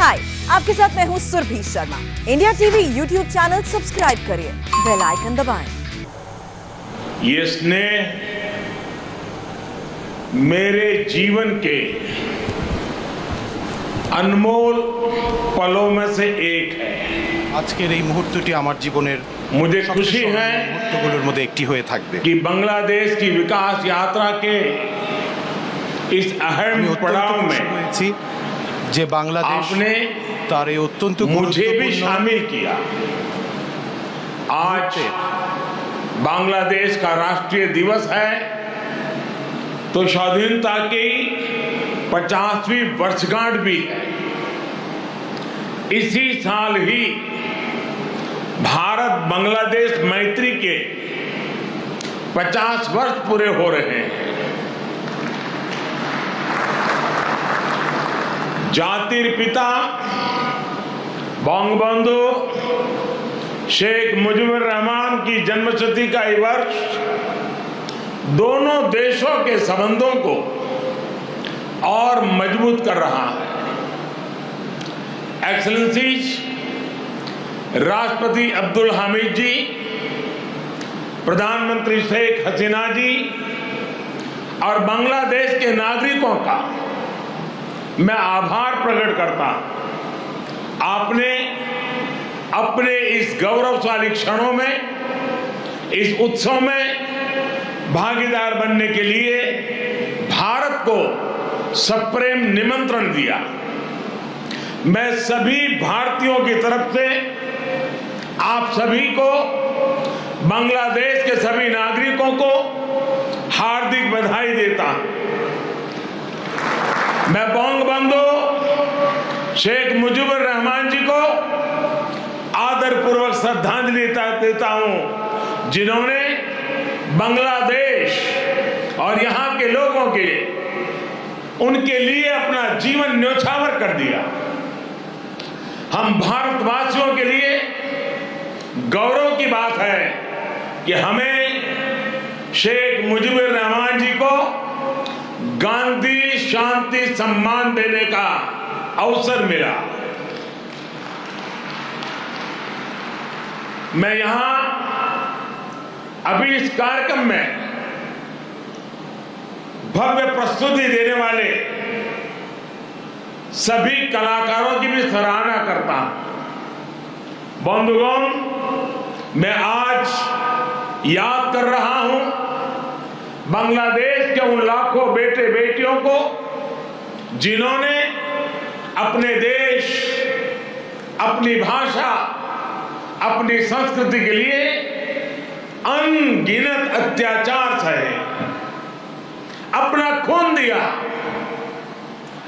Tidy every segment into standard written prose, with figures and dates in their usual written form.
हाय, आपके साथ मैं हूँ Surbhi Sharma. India TV YouTube channel subscribe करिए, बेल आइकन दबाएं। ये स्नेह मेरे जीवन के अनमोल पलों में से एक है। আজকের এই মুহূর্তটি আমার জীবনের मुझे खुशी है মুহূর্তগুলোর মধ্যে একটি হয়ে থাকবে। कि बांग्लादेश की विकास यात्रा के इस अहम আমি অত্যন্ত पड़ाव খুশি में হয়েছি যে বাংলাদেশ आपने তার এই অত্যন্ত मुझे भी গুরুত্বপূর্ণ शामिल किया। आज बांग्लादेश का राष्ट्रीय दिवस है तो स्वाधीनता की 50वीं वर्षगांठ भी है। इसी साल ही भारत बांग्लादेश मैत्री के 50 वर्ष पूरे हो रहे हैं। जातिर पिता बंगबंधु शेख मुजीबुर रहमान की जन्मशती का ये वर्ष दोनों देशों के संबंधों को और मजबूत कर रहा है। एक्सेलेंसीज राष्ट्रपति अब्दुल हामिद जी, प्रधानमंत्री शेख हसीना जी और बांग्लादेश के नागरिकों का मैं आभार प्रकट करता हूं। आपने अपने इस गौरवशाली क्षणों में, इस उत्सव में भागीदार बनने के लिए भारत को सप्रेम निमंत्रण दिया। मैं सभी भारतीयों की तरफ से आप सभी को, बांग्लादेश के सभी नागरिकों को हार्दिक बधाई देता हूं। मैं बंगबंधु शेख मुजीबुर रहमान जी को आदरपूर्वक श्रद्धांजलि देता हूं, जिन्होंने बांग्लादेश और यहां के लोगों के उनके लिए अपना जीवन न्योछावर कर दिया। हम भारतवासियों के लिए गौरव की बात है कि हमें शेख मुजीबुर रहमान जी को गांधी शांति सम्मान देने का अवसर मिला। मैं यहां अभी इस कार्यक्रम में भव्य प्रस्तुति देने वाले सभी कलाकारों की भी सराहना करता हूं। बंधुगण, मैं आज याद कर रहा हूं बांग्लादेश के उन लाखों बेटे बेटियों को जिन्होंने अपने देश, अपनी भाषा, अपनी संस्कृति के लिए अनगिनत अत्याचार सहे, अपना खून दिया,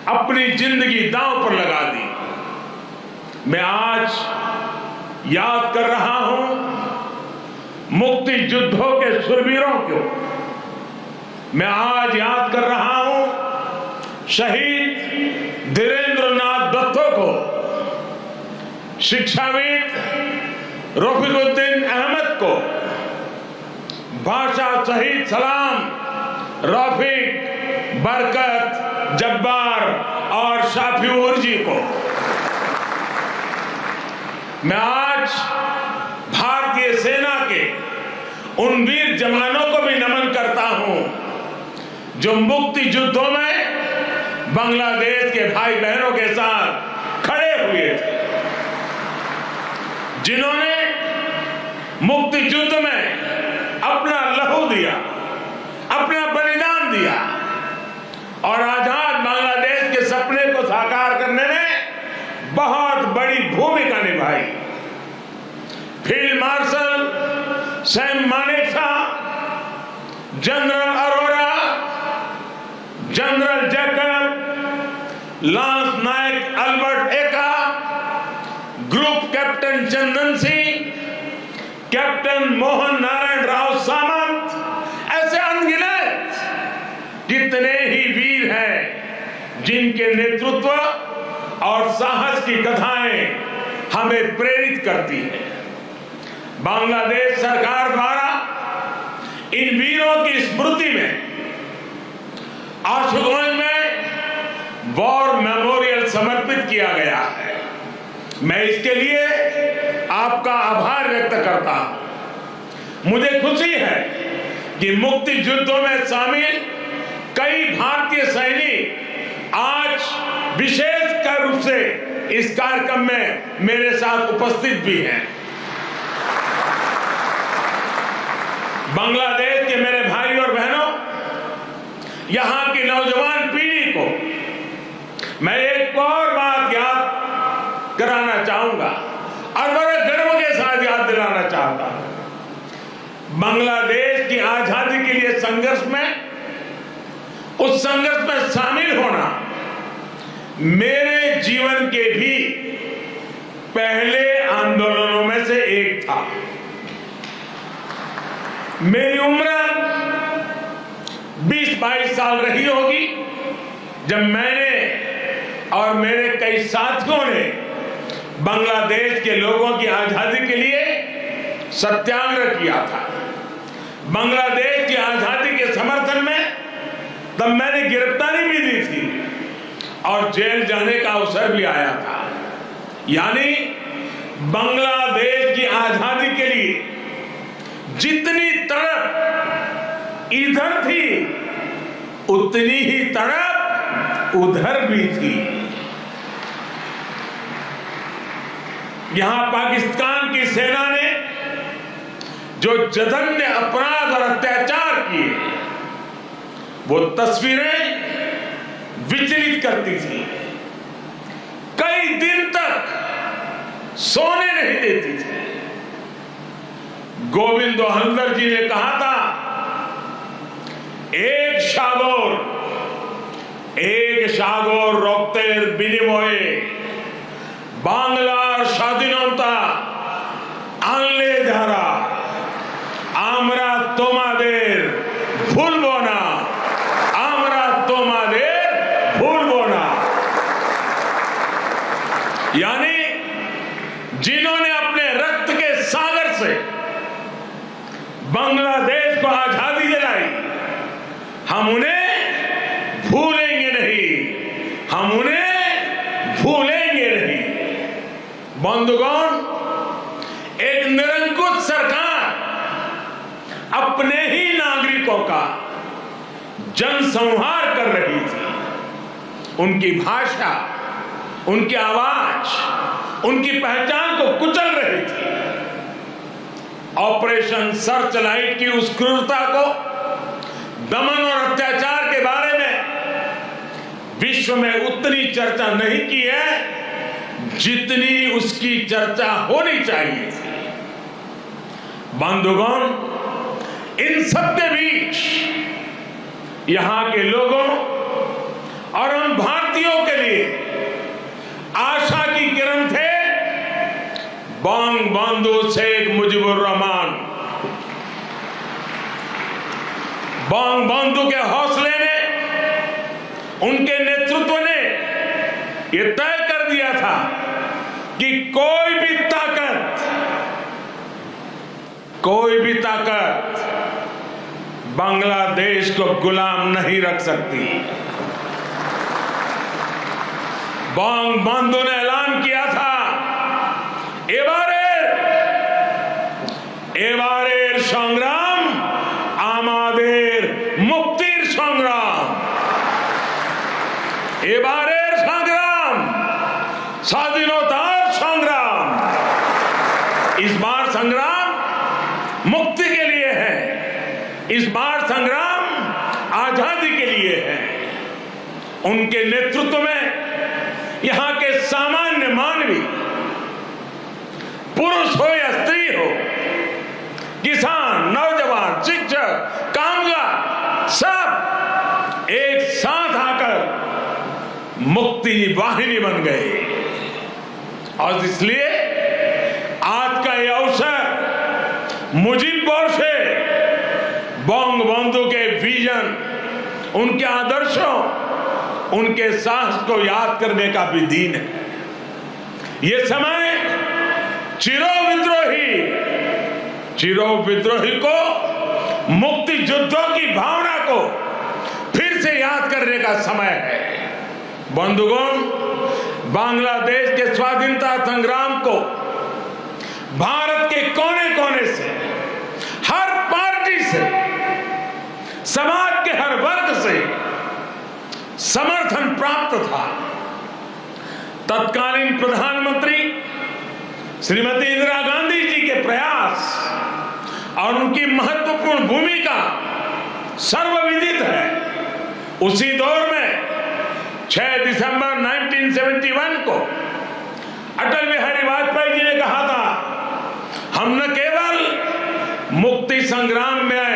अपनी जिंदगी दांव पर लगा दी। मैं आज याद कर रहा हूं मुक्ति युद्धों के शूरवीरों को। मैं आज याद कर रहा हूं शहीद धीरेंद्रनाथ दत्तो को, शिक्षाविद रफीकुद्दीन अहमद को, भाषा शहीद सलाम, रफीक, बरकत, जब्बार और शाफिऊर जी को। मैं आज भारतीय सेना के उन वीर जवानों को भी नमन करता हूं जो मुक्ति युद्धों में बांग्लादेश के भाई बहनों के साथ खड़े हुए थे, जिन्होंने मुक्ति युद्ध में अपना लहू दिया, अपना बलिदान दिया और आजाद बांग्लादेश के सपने को साकार करने में बहुत बड़ी भूमिका निभाई। Field marshal Sam Manekshaw, general Arora, general Jacob, lance Naik Albert Ekka, group captain Chandan Singh, captain Mohan Narayan Rao Samant, ऐसे अनगिनत कितने ही वीर हैं जिनके नेतृत्व और साहस की कथाएं हमें प्रेरित करती हैं। बांग्लादेश सरकार द्वारा इन वीरों की स्मृति में आशुगंज में वॉर मेमोरियल समर्पित किया गया है। मैं इसके लिए आपका आभार व्यक्त करता हूं। मुझे खुशी है कि मुक्ति युद्धों में शामिल कई भारतीय सैनिक आज विशेष रूप से इस कार्यक्रम में मेरे साथ उपस्थित भी हैं। बांग्लादेश के मेरे भाई और बहनों, यहां की नौजवान पीढ़ी को मैं एक और बात याद कराना चाहूंगा और बड़े गर्व के साथ याद दिलाना चाहता हूं। बांग्लादेश की आजादी के लिए संघर्ष में, उस संघर्ष में शामिल होना मेरे जीवन के भी पहले आंदोलनों में से एक था। मेरी उम्र 20-22 साल रही होगी जब मैंने और मेरे कई साथियों ने बांग्लादेश के लोगों की आजादी के लिए सत्याग्रह किया था। बांग्लादेश की आजादी के समर्थन में तब मैंने गिरफ्तारी भी दी थी और जेल जाने का अवसर भी आया था। यानी बांग्लादेश की आजादी के लिए जितनी तड़प इधर थी उतनी ही तड़प उधर भी थी। यहां पाकिस्तान की सेना ने जो जघन्य अपराध और अत्याचार किए, वो तस्वीरें विचलित करती थी। कई दिन तक सोने नहीं देती थी। गोविंद हल्दर जी ने कहा था, एक সাগর রক্তের বিনিময়ে বাংলার স্বাধীনতা আনলে যারা, আমরা তোমাদের ভুলবো না, আমরা তোমাদের ভুলবো না। यानी जिन्होंने अपने रक्त के सागर से बांग्लादेश को आजादी दिलाई, हम उन्हें भूलेंगे नहीं, हम उन्हें भूलेंगे नहीं। बंधुगण, एक निरंकुश सरकार अपने ही नागरिकों का जनसंहार कर रही थी। उनकी भाषा, उनकी आवाज, उनकी पहचान को कुचल रही थी। ऑपरेशन सर्चलाइट की उस क्रूरता को, दमन और अत्याचार के बारे में विश्व में उतनी चर्चा नहीं की है जितनी उसकी चर्चा होनी चाहिए थी। बंधुगण, इन सबके बीच यहां के लोगों और हम भारतीयों के लिए आशा की किरण थे बंगबंधु शेख मुजीबुर रहमान। बंगबंधु के हौसले ने, उनके नेतृत्व ने यह तय कर दिया था कि कोई भी ताकत बांग्लादेश को गुलाम नहीं रख सकती। बंगबंधु ने ऐलान किया था, এবারের সংগ্রাম আমাদের মুক্তির সংগ্রাম। এবারের সংগ্রাম স্বাধীনতার সংग्राम। इस बार संग्राम मुक्ति के लिए है, इस बार संग्राम आजादी के लिए है। उनके नेतृत्व में यहां के सामान्य मानवी, पुरुष हो या स्त्री हो, किसान, नौजवान, शिक्षक, कामगार, सब एक साथ आकर मुक्ति वाहिनी बन गए। और इसलिए आज का यह अवसर मुजीबपुर से बंगबंधु के विजन, उनके आदर्शों, उनके साहस को याद करने का भी दिन है। ये समय चिरो विद्रोही को, मुक्ति युद्धों की भावना को फिर से याद करने का समय है। बंधुगण, बांग्लादेश के स्वाधीनता संग्राम को भारत के कोने कोने से, हर पार्टी से, समाज के हर वर्ग से समर्थन प्राप्त था। तत्कालीन प्रधानमंत्री श्रीमती इंदिरा गांधी जी के प्रयास और उनकी महत्वपूर्ण भूमिका सर्वविदित है। उसी दौर में 6 दिसंबर 1971 को अटल बिहारी वाजपेयी जी ने कहा था, हम न केवल मुक्ति संग्राम में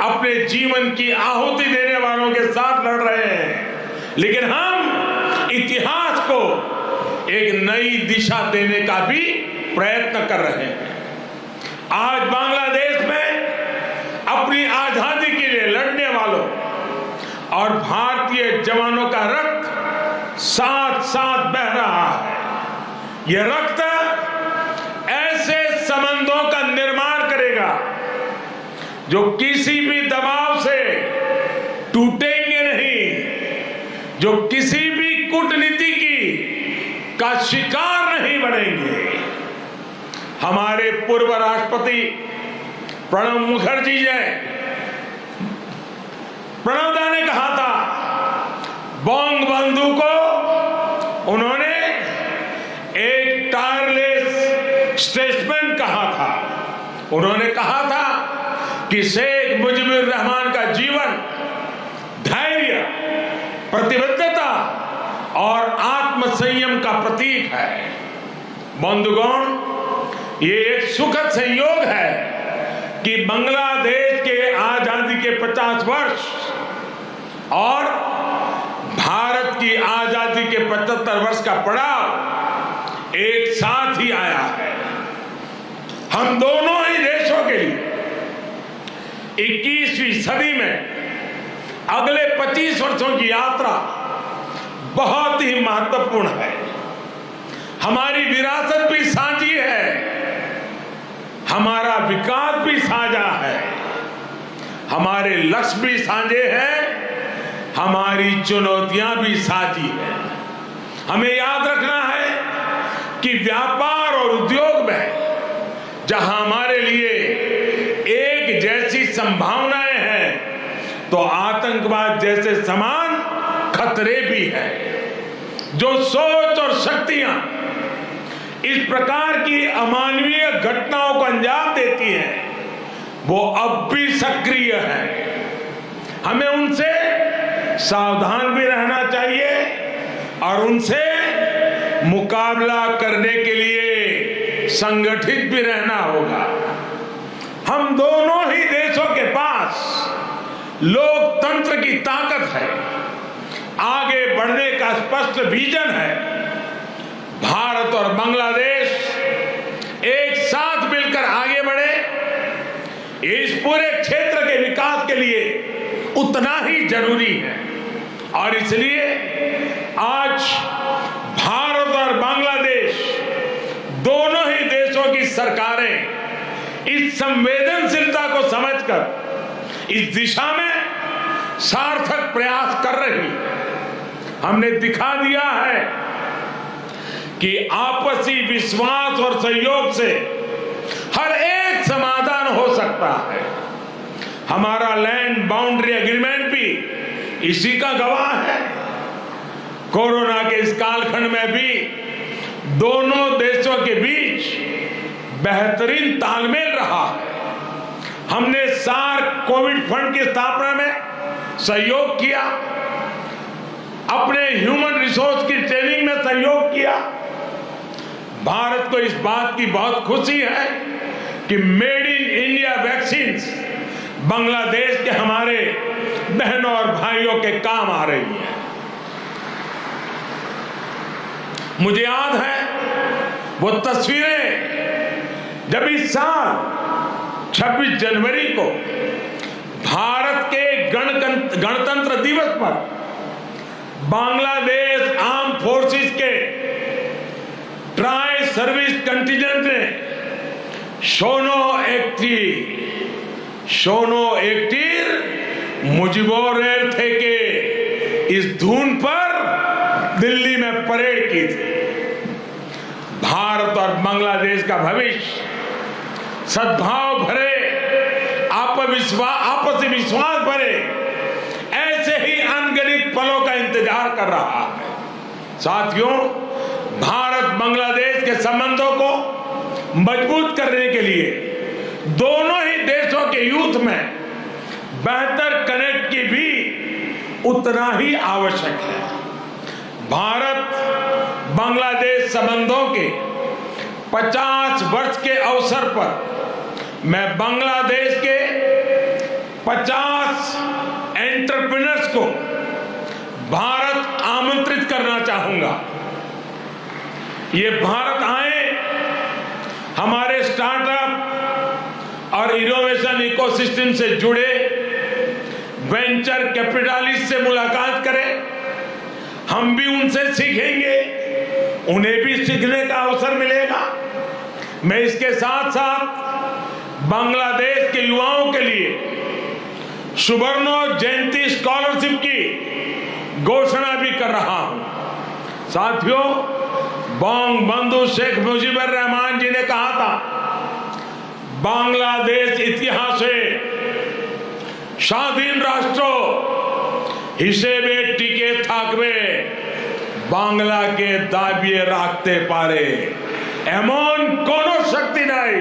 अपने जीवन की आहुति देने वालों के साथ लड़ रहे हैं, लेकिन हम इतिहास को एक नई दिशा देने का भी प्रयत्न कर रहे हैं। आज बांग्लादेश में अपनी आजादी के लिए लड़ने वालों और भारतीय जवानों का रक्त साथ साथ बह रहा है। यह रक्त ऐसे संबंधों का निर्माण करेगा जो किसी भी दबाव से टूटेंगे नहीं, जो किसी भी कूटनीति का शिकार नहीं बनेंगे। हमारे पूर्व राष्ट्रपति प्रणब मुखर्जी जी, प्रणबदा ने कहा था, बंग बंधु को उन्होंने एक टायरलेस स्टेटसमैन कहा था। उन्होंने कहा था कि शेख मुजीबुर रहमान का जीवन धैर्य, प्रतिबद्धता और आत्मसंयम का प्रतीक है। बंधुगण, ये एक सुखद संयोग है कि बांग्लादेश के आजादी के 50 वर्ष और भारत की आजादी के 75 वर्ष का पड़ाव एक साथ ही आया है। हम दोनों ही देशों के लिए 21वीं सदी में अगले 25 वर्षों की यात्रा बहुत ही महत्वपूर्ण है। हमारी विरासत भी साझी है, हमारा विकास भी साझा है, हमारे लक्ष्य भी साझे हैं, हमारी चुनौतियां भी साझी है। हमें याद रखना है कि व्यापार और उद्योग में जहां हमारे लिए एक जैसी संभावनाएं हैं, तो आतंकवाद जैसे समान खतरे भी हैं। जो सोच और शक्तियां इस प्रकार की अमानवीय घटनाओं को अंजाम देती हैं, वो अब भी सक्रिय हैं। हमें उनसे सावधान भी रहना चाहिए और उनसे मुकाबला करने के लिए संगठित भी रहना होगा। हम दोनों ही देशों के पास लोकतंत्र की ताकत है, आगे बढ़ने का स्पष्ट विजन है। भारत और बांग्लादेश एक साथ मिलकर आगे बढ़े, इस पूरे क्षेत्र के विकास के लिए उतना ही जरूरी है। और इसलिए आज भारत और बांग्लादेश दोनों ही देशों की सरकारें इस संवेदनशीलता को समझकर इस दिशा में सार्थक प्रयास कर रही है। हमने दिखा दिया है कि आपसी विश्वास और सहयोग से हर एक समाधान हो सकता है। हमारा लैंड बाउंड्री एग्रीमेंट भी इसी का गवाह है। कोरोना के इस कालखंड में भी दोनों देशों के बीच बेहतरीन तालमेल रहा है। हमने सार्क कोविड फंड की स्थापना में सहयोग किया, अपने ह्यूमन रिसोर्स की ट्रेनिंग में सहयोग किया। भारत को इस बात की बहुत खुशी है कि made in India vaccine Bangladesh के हमारे बहनों और भाइयों के काम आ रही है। मुझे याद है वो तस्वीरें जब इस साल 26 जनवरी को भारत के गणतंत्र दिवस पर बांग्लादेश आर्म फोर्सेस के ट्राई सर्विस कंटिजेंट ने शोनो एकटीर मुजिबोरेर थे के इस धुन पर दिल्ली में परेड की थी। भारत और बांग्लादेश का भविष्य सद्भाव भरे, आपसी विश्वास भरे ऐसे ही अनगिनत पलों का इंतजार कर रहा है। साथियों, भारत बांग्लादेश के संबंधों को मजबूत करने के लिए दोनों ही देशों के यूथ में बेहतर कनेक्ट की भी उतना ही आवश्यक है। भारत बांग्लादेश संबंधों के 50 वर्ष के अवसर पर मैं बांग्लादेश के 50 एंटरप्रेन्योर्स को भारत आमंत्रित करना चाहूंगा। ये भारत आए, हमारे स्टार्टअप और इनोवेशन इकोसिस्टम से जुड़े वेंचर कैपिटलिस्ट से मुलाकात करें। हम भी उनसे सीखेंगे, उन्हें भी सीखने का अवसर मिलेगा। मैं इसके साथ साथ बांग्लादेश के युवाओं के लिए सुवर्ण जयंती स्कॉलरशिप की घोषणा भी कर रहा हूं। साथियों, बंगबंधु शेख मुजीबुर रहमान जी ने कहा था, बांग्लादेश इतिहासे স্বাধীন রাষ্ট্র হিসেবে টিকে থাকবে বাংলাকে দাবিয়ে রাখতে পারে এমন কোন শক্তি নাই।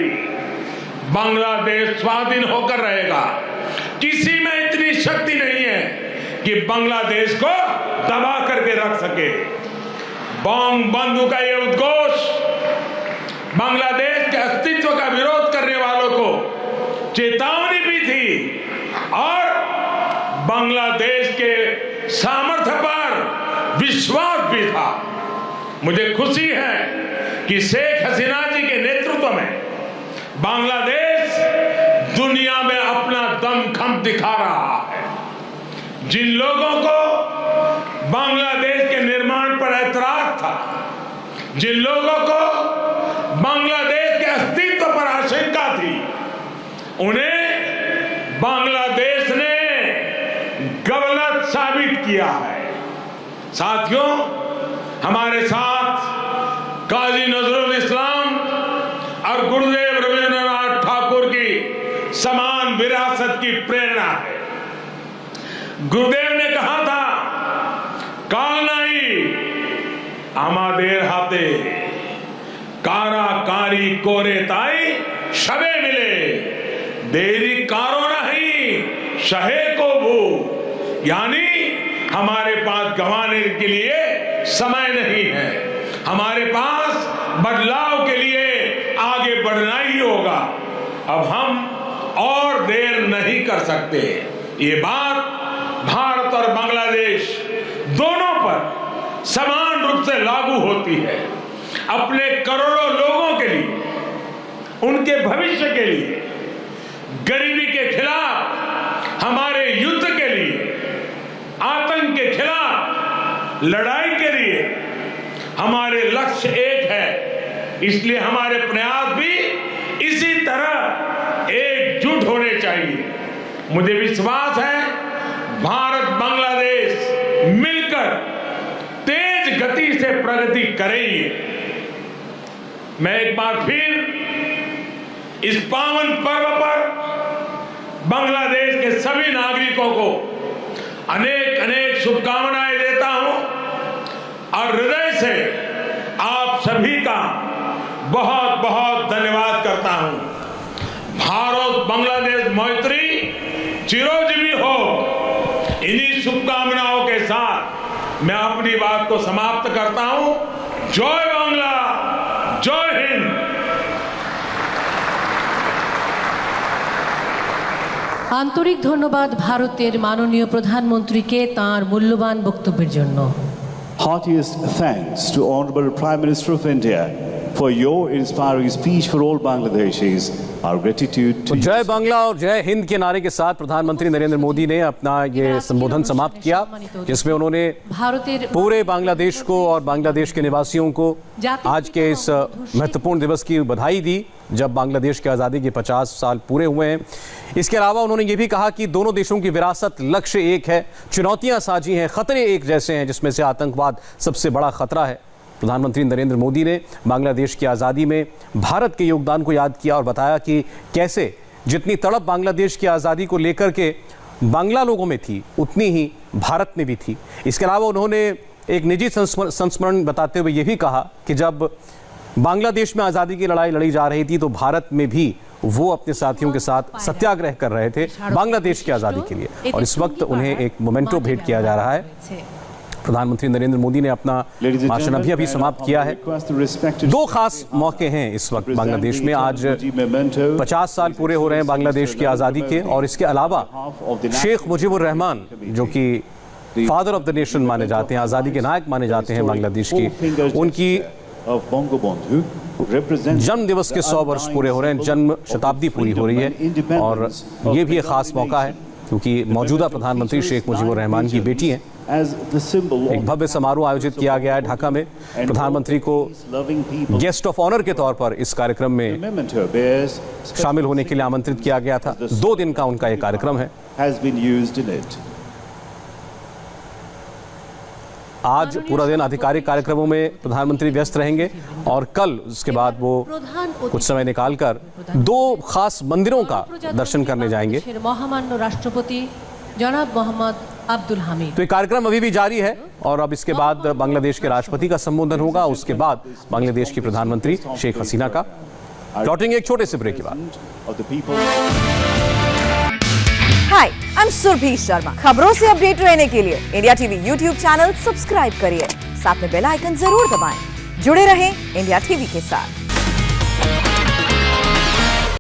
बांग्लादेश स्वाधीन होकर रहेगा। किसी में इतनी शक्ति नहीं है कि बांग्लादेश को दबा करके रख सके। बंगबंधु का यह उद्घोष बांग्लादेश के अस्तित्व का विरोध करने वालों को चेतावनी भी थी और बांग्लादेश के सामर्थ्य पर विश्वास भी था। मुझे खुशी है कि शेख हसीना जी के नेतृत्व में बांग्लादेश दुनिया में अपना दमखम दिखा रहा है। जिन लोगों को बांग्लादेश के निर्माण पर ऐतराज था, जिन लोगों को बांग्लादेश के अस्तित्व पर आशंका थी, उन्हें बांग्लादेश ने गलत साबित किया है। साथियों, हमारे साथ काजी नजरुल इस्लाम और गुरुदेव रविंद्रनाथ ठाकुर की समान विरासत की प्रेरणा है। गुरुदेव ने कहा था, काल नहीं आमादेर हाथे काराकारी कोरे ताई शबे मिले देरी कारो नहीं शहे को भू। यानी हमारे पास गंवाने के लिए समय नहीं है, हमारे पास बदलाव के लिए आगे बढ़ना ही होगा। अब हम और देर नहीं कर सकते। ये बात भारत और बांग्लादेश दोनों पर समान रूप से लागू होती है। अपने करोड़ों लोगों के लिए, उनके भविष्य के लिए, गरीबी के खिलाफ हमारे युद्ध के लिए, आतंक के खिलाफ लड़ाई के लिए हमारे लक्ष्य एक है। इसलिए हमारे प्रयास भी इसी तरह एकजुट होने चाहिए। मुझे विश्वास है भारत बांग्लादेश मिलकर तेज गति से प्रगति करेंगे। मैं एक बार फिर इस पावन पर्व पर बांग्लादेश के सभी नागरिकों को अनेक अनेक शुभकामनाएं देता हूं और हृदय से आप सभी का बहुत बहुत धन्यवाद करता हूं। भारत बांग्लादेश मैत्री चिरोजीवी हो। इन्हीं शुभकामनाओं के साथ मैं अपनी बात को समाप्त करता हूं। जय बांग्ला, जय हिंद। আন্তরিক ধন্যবাদ ভারতের মাননীয় প্রধানমন্ত্রীকে তাঁর মূল্যবান বক্তব্যের জন্য। Heartiest thanks to Honorable Prime Minister of India for your inspiring speech for all Bangladeshis. Our gratitude to you. जय बांग्ला और जय हिंद के नारे के साथ प्रधानमंत्री नरेंद्र मोदी ने अपना ये संबोधन समाप्त किया, जिसमें उन्होंने पूरे बांग्लादेश को और बांग्लादेश के निवासियों को आज के इस महत्वपूर्ण दिवस की बधाई दी, जब बांग्लादेश की आज़ादी के 50 साल पूरे हुए हैं। इसके अलावा उन्होंने ये भी कहा कि दोनों देशों की विरासत लक्ष्य एक है, चुनौतियां साझी हैं, खतरे एक जैसे हैं, जिसमें से आतंकवाद सबसे बड़ा खतरा है। प्रधानमंत्री नरेंद्र मोदी ने बांग्लादेश की आज़ादी में भारत के योगदान को याद किया और बताया कि कैसे जितनी तड़प बांग्लादेश की आज़ादी को लेकर के बांग्ला लोगों में थी, उतनी ही भारत में भी थी। इसके अलावा उन्होंने एक निजी संस्मरण बताते हुए ये भी कहा कि जब बांग्लादेश में आज़ादी की लड़ाई लड़ी जा रही थी तो भारत में भी वो अपने साथियों के साथ सत्याग्रह कर रहे थे बांग्लादेश की आज़ादी के लिए, और इस वक्त उन्हें एक मोमेंटो भेंट किया जा रहा है। प्रधानमंत्री नरेंद्र मोदी ने अपना भाषण अभी समाप्त किया है। दो खास मौके हैं इस वक्त बांग्लादेश में। आज 50 साल पूरे हो रहे हैं बांग्लादेश की आज़ादी के, और इसके अलावा शेख मुजीबुर रहमान, जो कि फादर ऑफ द नेशन माने जाते हैं, आज़ादी के नायक माने जाते हैं बांग्लादेश की, उनकी जन्म दिवस के 100 वर्ष पूरे हो रहे हैं, जन्म शताब्दी पूरी हो रही है। और ये भी एक खास मौका है क्योंकि मौजूदा प्रधानमंत्री शेख मुजीबुर रहमान की बेटी हैं। एक भव्य समारोह आयोजित किया गया है ढाका में। प्रधानमंत्री को गेस्ट ऑफ ऑनर के तौर पर इस कार्यक्रम में शामिल होने के लिए आमंत्रित किया गया था। 2 दिन का उनका ये कार्यक्रम है। आज पूरा दिन आधिकारिक कार्यक्रमों में प्रधानमंत्री व्यस्त रहेंगे और कल उसके बाद वो कुछ समय निकालकर 2 खास मंदिरों का दर्शन करने जाएंगे। महामान्य राष्ट्रपति जनाब मोहम्मद अब्दुल हमीद। तो ये कार्यक्रम अभी भी जारी है और अब इसके बाद बांग्लादेश के राष्ट्रपति का संबोधन होगा, उसके बाद बांग्लादेश की प्रधानमंत्री शेख हसीना का। लौटेंगे एक छोटे से ब्रेक के बाद। हाय, आई एम सुरभि शर्मा। खबरों से अपडेट रहने के लिए India TV YouTube channel subscribe करिए, साथ में बेल आइकन जरूर दबाएं। जुड़े रहें इंडिया टीवी के साथ।